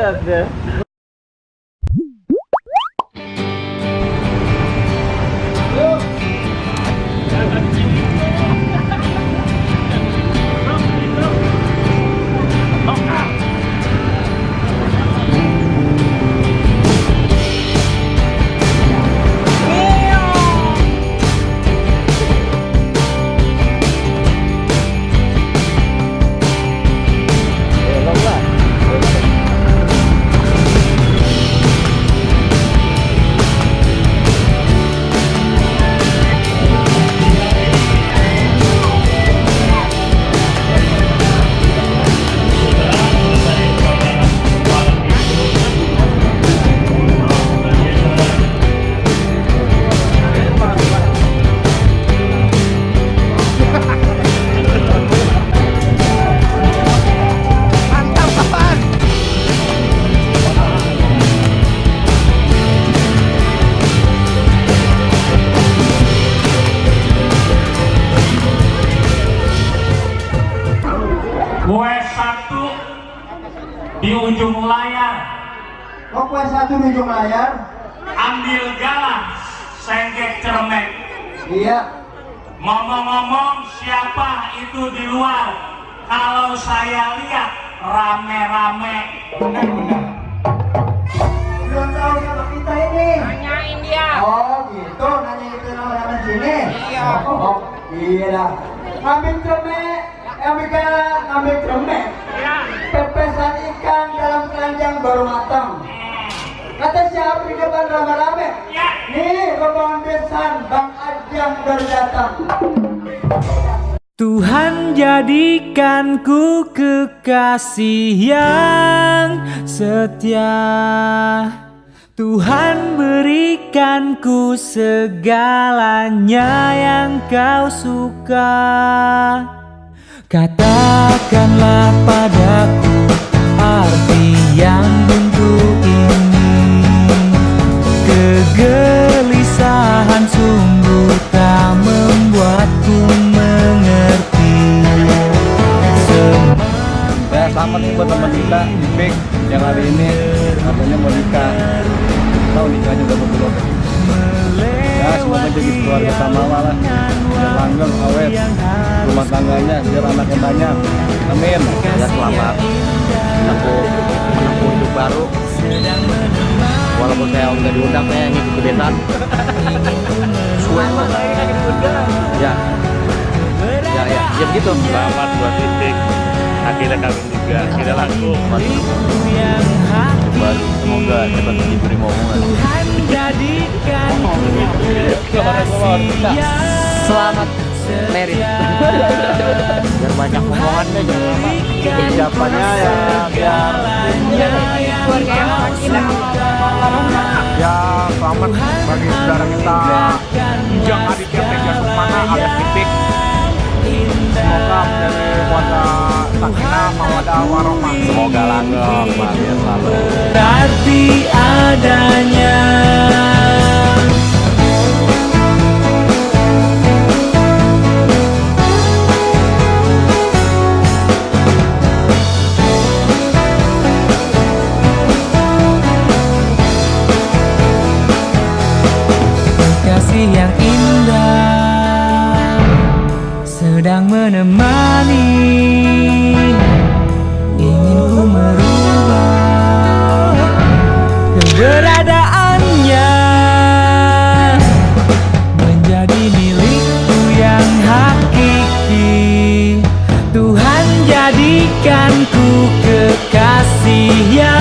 Buset deh. Kue satu di ujung layar. Oh, kue satu di ujung layar. Ambil galas, sengkek cermek. Iya. Ngomong-ngomong, siapa itu di luar? Kalau saya lihat rame-rame. Benar. Belum tahu siapa kita ini. Nanyain dia. Oh gitu, nanya itu nama-nama sini. Iya. Oh, iya lah. Ngambil cermek, ngambil galas, ngambil cermek. Ya. Pepesan ikan dalam keranjang baru matang. Kata siapa di depan rame-rame? Ya. Nih, rombongan besan Bang Ajang baru datang. Tuhan jadikanku kekasih yang setia. Tuhan berikanku segalanya yang kau suka. Katakanlah padaku arti yang untuk ini. Kegelisahan sungguh tak membuatku mengerti. Ya, selamat nih buat teman kita Ipik yang hari ini katanya mau nikah. Tahu nikahnya udah belum? Ya, semoga jadi keluarga samawa lah. Biar langgeng, awet, rumah tangganya, biar anaknya banyak. Amin. Ya, selamat menempuh hidup baru. Walaupun saya udah diundang, saya ngikut kebetan. Selamat lagi lagi diundang. Ya begitu. Selamat buat Ipik. Akhirnya kami juga tidak laku. Baru semoga cepat diberi momongan. Selamat merit. Biar banyak momongannya, jangan lama. Persiapannya ya biar Keluarga yang kita. ya selamat bagi saudara kita Ujang Aditya Teja Sukmana alias Ipik. Semoga menjadi keluarga sakinah mawaddah warohmah. Semoga langgeng, bahagia selalu. Berarti adanya. Kasih yang indah sedang menemani. Ingin ku merubah keberadaannya menjadi milikku yang hakiki. Tuhan jadikanku kekasih yang